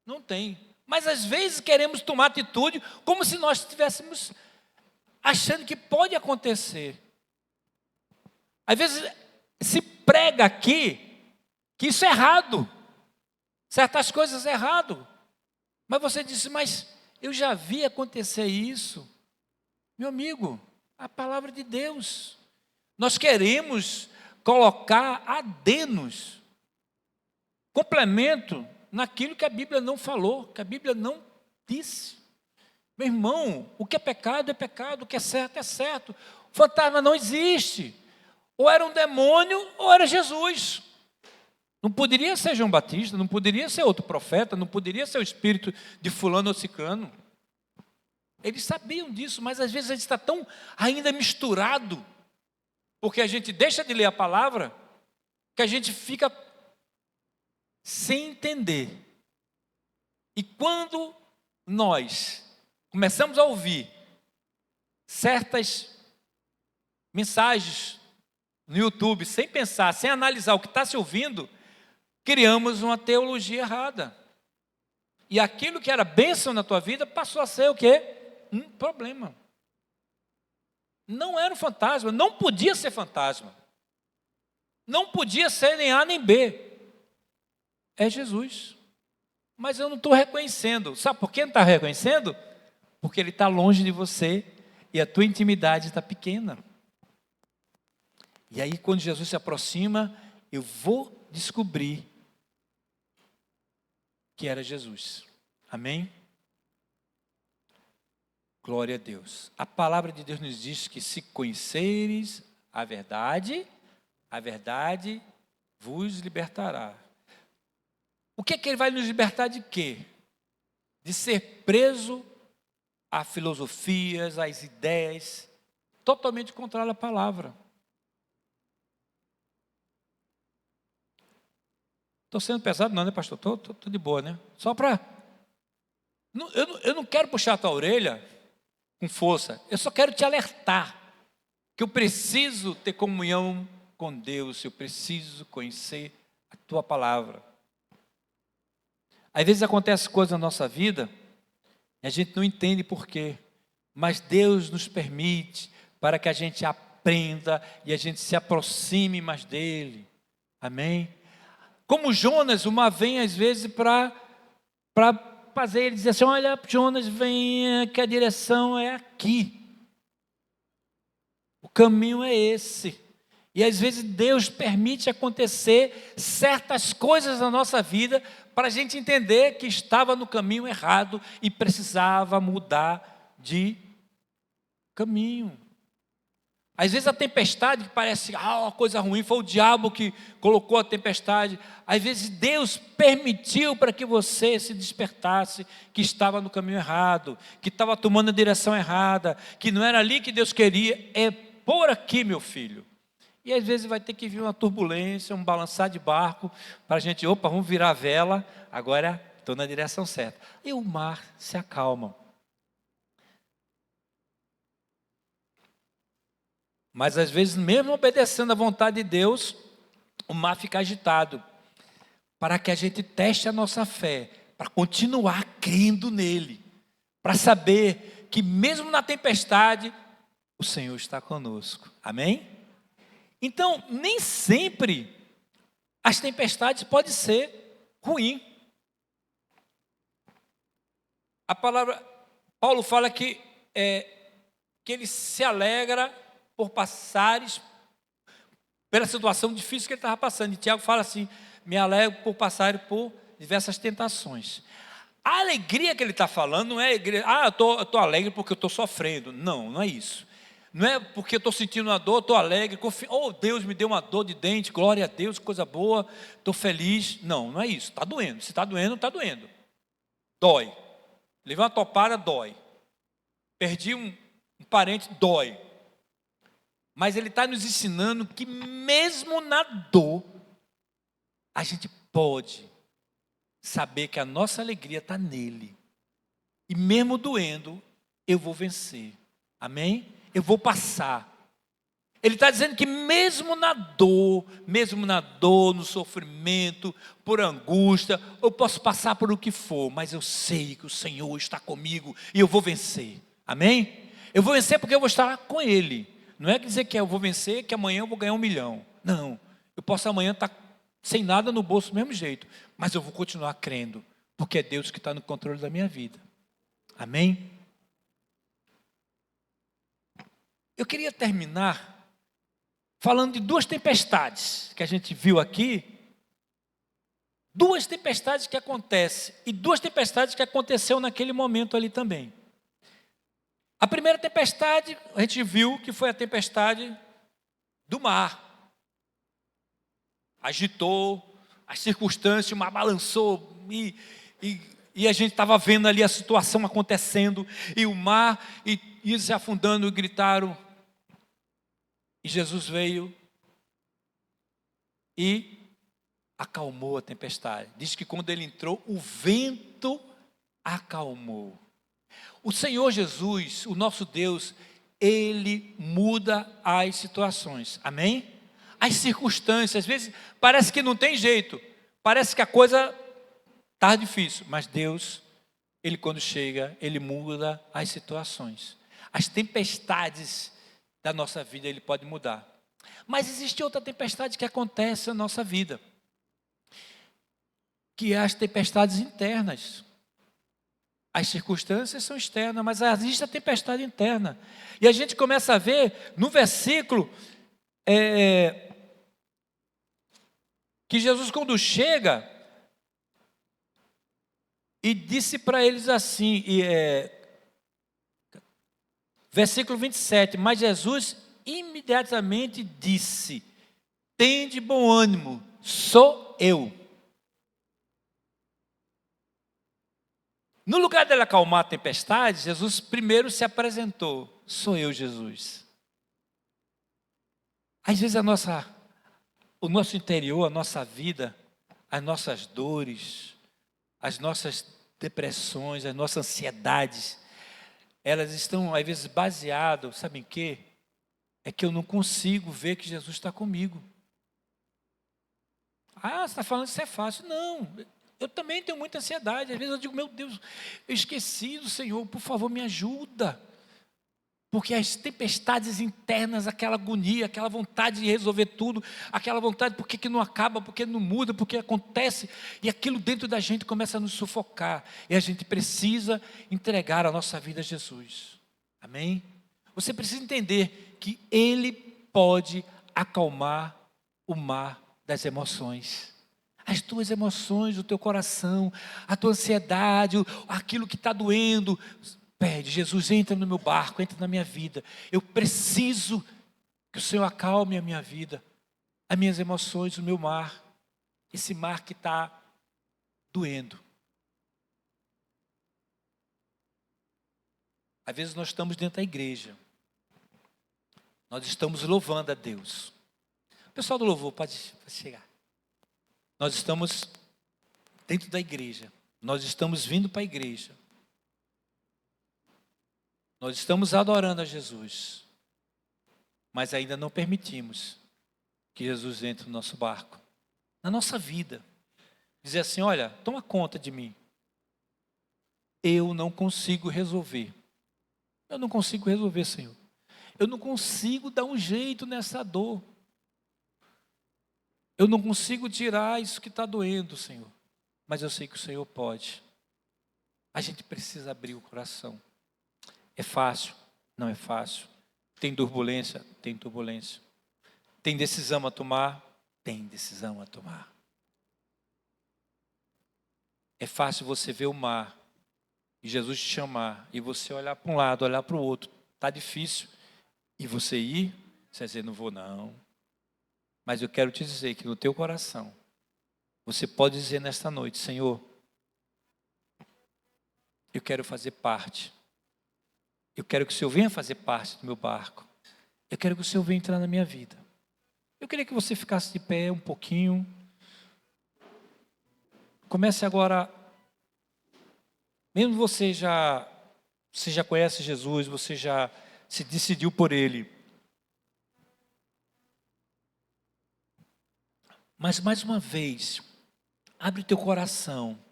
Não tem. Mas às vezes queremos tomar atitude como se nós estivéssemos achando que pode acontecer. Às vezes se prega aqui que isso é errado, certas coisas é errado. Mas você disse, mas eu já vi acontecer isso. Meu amigo, a palavra de Deus. Nós queremos colocar adenos, complemento naquilo que a Bíblia não falou, que a Bíblia não disse. Meu irmão, o que é pecado, o que é certo, é certo. O fantasma não existe. Ou era um demônio, ou era Jesus. Não poderia ser João Batista, não poderia ser outro profeta, não poderia ser o espírito de fulano ou ciclano. Eles sabiam disso, mas às vezes a gente está tão ainda misturado, porque a gente deixa de ler a palavra, que a gente fica sem entender. E quando nós começamos a ouvir certas mensagens no YouTube, sem pensar, sem analisar o que está se ouvindo, criamos uma teologia errada. E aquilo que era bênção na tua vida passou a ser o quê? Um problema. Não era um fantasma, não podia ser fantasma. Não podia ser nem A nem B. É Jesus. mas eu não estou reconhecendo. Sabe por que não está reconhecendo? Porque ele está longe de você e a tua intimidade está pequena. E aí, quando Jesus se aproxima, eu vou descobrir que era Jesus. Amém? Glória a Deus. A palavra de Deus nos diz que se conheceres a verdade vos libertará. O que é que ele vai nos libertar de quê? De ser preso a filosofias, às ideias, totalmente contrárias à palavra. Estou sendo pesado não, né, pastor? Estou de boa, né? Só para... Eu não quero puxar a tua orelha com força, eu só quero te alertar que eu preciso ter comunhão com Deus, eu preciso conhecer a tua palavra. Às vezes acontece coisas na nossa vida e a gente não entende por quê, mas Deus nos permite para que a gente aprenda e a gente se aproxime mais dele. Amém? Como Jonas, uma vem às vezes para fazer ele dizer assim: olha, Jonas, venha que a direção é aqui. O caminho é esse. E às vezes Deus permite acontecer certas coisas na nossa vida para a gente entender que estava no caminho errado e precisava mudar de caminho. Às vezes a tempestade que parece uma coisa ruim, foi o diabo que colocou a tempestade. Às vezes Deus permitiu para que você se despertasse que estava no caminho errado, que estava tomando a direção errada, que não era ali que Deus queria, é por aqui, meu filho. E às vezes vai ter que vir uma turbulência, um balançar de barco, para a gente, vamos virar a vela, agora estou na direção certa. E o mar se acalma. Mas às vezes, mesmo obedecendo à vontade de Deus, o mar fica agitado, para que a gente teste a nossa fé, para continuar crendo nele, para saber que mesmo na tempestade, o Senhor está conosco. Amém? Então, nem sempre as tempestades podem ser ruins. A palavra, Paulo fala que ele se alegra por passares pela situação difícil que ele estava passando. E Tiago fala assim: me alegro por passar por diversas tentações. A alegria que ele está falando não é alegria, eu estou alegre porque eu estou sofrendo. Não, não é isso. Não é porque eu estou sentindo uma dor, estou alegre, Deus me deu uma dor de dente, glória a Deus, coisa boa, estou feliz. Não, não é isso, está doendo. Se está doendo, está doendo. Dói. Levei uma topada, dói. Perdi um parente, dói. Mas ele está nos ensinando que mesmo na dor, a gente pode saber que a nossa alegria está nele. E mesmo doendo, eu vou vencer. Amém? Eu vou passar. Ele está dizendo que mesmo na dor, no sofrimento, por angústia, eu posso passar por o que for, mas eu sei que o Senhor está comigo e eu vou vencer. Amém? Eu vou vencer porque eu vou estar com Ele. Não é dizer que eu vou vencer, que amanhã eu vou ganhar 1 milhão. Não, eu posso amanhã estar sem nada no bolso do mesmo jeito, mas eu vou continuar crendo, porque é Deus que está no controle da minha vida. Amém? Eu queria terminar falando de 2 tempestades que a gente viu aqui. 2 tempestades que acontecem e 2 tempestades que aconteceu naquele momento ali também. A primeira tempestade, a gente viu que foi a tempestade do mar. Agitou, as circunstâncias, o mar balançou e a gente estava vendo ali a situação acontecendo e o mar ia se afundando e gritaram. E Jesus veio e acalmou a tempestade. Diz que quando ele entrou, o vento acalmou. O Senhor Jesus, o nosso Deus, Ele muda as situações. Amém? As circunstâncias, às vezes parece que não tem jeito. Parece que a coisa está difícil. Mas Deus, Ele quando chega, Ele muda as situações. As tempestades da nossa vida Ele pode mudar. Mas existe outra tempestade que acontece na nossa vida. que é as tempestades internas. As circunstâncias são externas, mas existe a tempestade interna. E a gente começa a ver no versículo que Jesus, quando chega, e disse para eles assim, versículo 27, mas Jesus imediatamente disse: tende bom ânimo, sou eu. No lugar dela acalmar a tempestade, Jesus primeiro se apresentou: sou eu, Jesus. Às vezes o nosso interior, a nossa vida, as nossas dores, as nossas depressões, as nossas ansiedades, elas estão às vezes baseadas, sabe em quê? É que eu não consigo ver que Jesus está comigo. Ah, você está falando que isso é fácil. Não, eu também tenho muita ansiedade. Às vezes eu digo, meu Deus, eu esqueci do Senhor, por favor me ajuda. Porque as tempestades internas, aquela agonia, aquela vontade de resolver tudo, aquela vontade, por que não acaba, por que não muda, por que acontece, e aquilo dentro da gente começa a nos sufocar, e a gente precisa entregar a nossa vida a Jesus, amém? Você precisa entender que Ele pode acalmar o mar das emoções, as tuas emoções, o teu coração, a tua ansiedade, aquilo que está doendo. Pede: Jesus, entra no meu barco, entra na minha vida. Eu preciso que o Senhor acalme a minha vida, as minhas emoções, o meu mar, esse mar que está doendo. Às vezes nós estamos dentro da igreja, nós estamos louvando a Deus. O pessoal do louvor pode chegar. Nós estamos dentro da igreja, nós estamos vindo para a igreja. Nós estamos adorando a Jesus, mas ainda não permitimos que Jesus entre no nosso barco, na nossa vida. Dizer assim: olha, toma conta de mim. Eu não consigo resolver. Eu não consigo resolver, Senhor. Eu não consigo dar um jeito nessa dor. Eu não consigo tirar isso que está doendo, Senhor. Mas eu sei que o Senhor pode. A gente precisa abrir o coração. É fácil? Não é fácil. Tem turbulência? Tem turbulência. Tem decisão a tomar? Tem decisão a tomar. É fácil você ver o mar e Jesus te chamar e você olhar para um lado, olhar para o outro. Está difícil. E você ir, você vai dizer: não vou não. Mas eu quero te dizer que no teu coração, você pode dizer nesta noite: Senhor, eu quero fazer parte. Eu quero que o Senhor venha fazer parte do meu barco. Eu quero que o Senhor venha entrar na minha vida. Eu queria que você ficasse de pé um pouquinho. Comece agora. Mesmo você já conhece Jesus, você já se decidiu por Ele. Mas mais uma vez, abre o teu coração.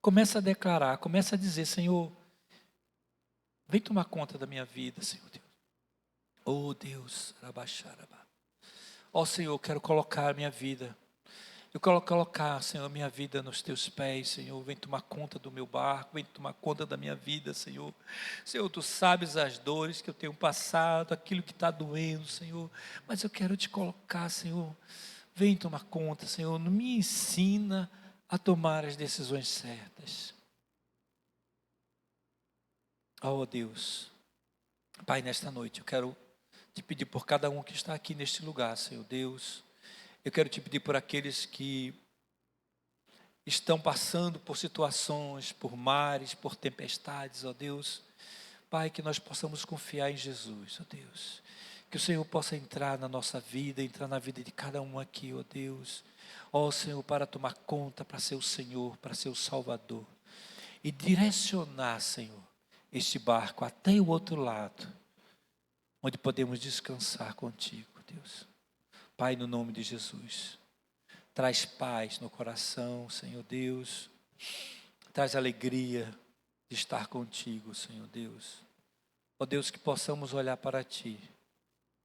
Começa a declarar, começa a dizer: Senhor, vem tomar conta da minha vida, Senhor Deus. Oh Deus, ó Senhor, eu quero colocar a minha vida. Eu quero colocar, Senhor, a minha vida nos teus pés, Senhor. Vem tomar conta do meu barco, vem tomar conta da minha vida, Senhor. Senhor, tu sabes as dores que eu tenho passado, aquilo que está doendo, Senhor. Mas eu quero te colocar, Senhor. Vem tomar conta, Senhor. Me ensina a tomar as decisões certas. Oh Deus, Pai, nesta noite eu quero te pedir por cada um que está aqui neste lugar, Senhor Deus. Eu quero te pedir por aqueles que estão passando por situações, por mares, por tempestades, ó Deus. Pai, que nós possamos confiar em Jesus, ó Deus. Que o Senhor possa entrar na nossa vida, entrar na vida de cada um aqui, ó Deus. Ó Senhor, para tomar conta, para ser o Senhor, para ser o Salvador. E direcionar, Senhor, este barco até o outro lado, onde podemos descansar contigo, Deus. Pai, no nome de Jesus, traz paz no coração, Senhor Deus. Traz alegria de estar contigo, Senhor Deus. Ó Deus, que possamos olhar para Ti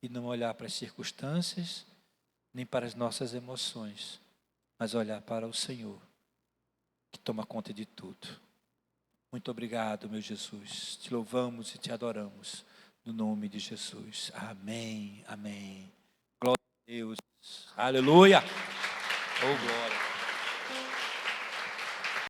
e não olhar para as circunstâncias, nem para as nossas emoções, mas olhar para o Senhor que toma conta de tudo. Muito obrigado, meu Jesus. Te louvamos e te adoramos. No nome de Jesus. Amém, amém. Glória a Deus. Aleluia. Oh, glória.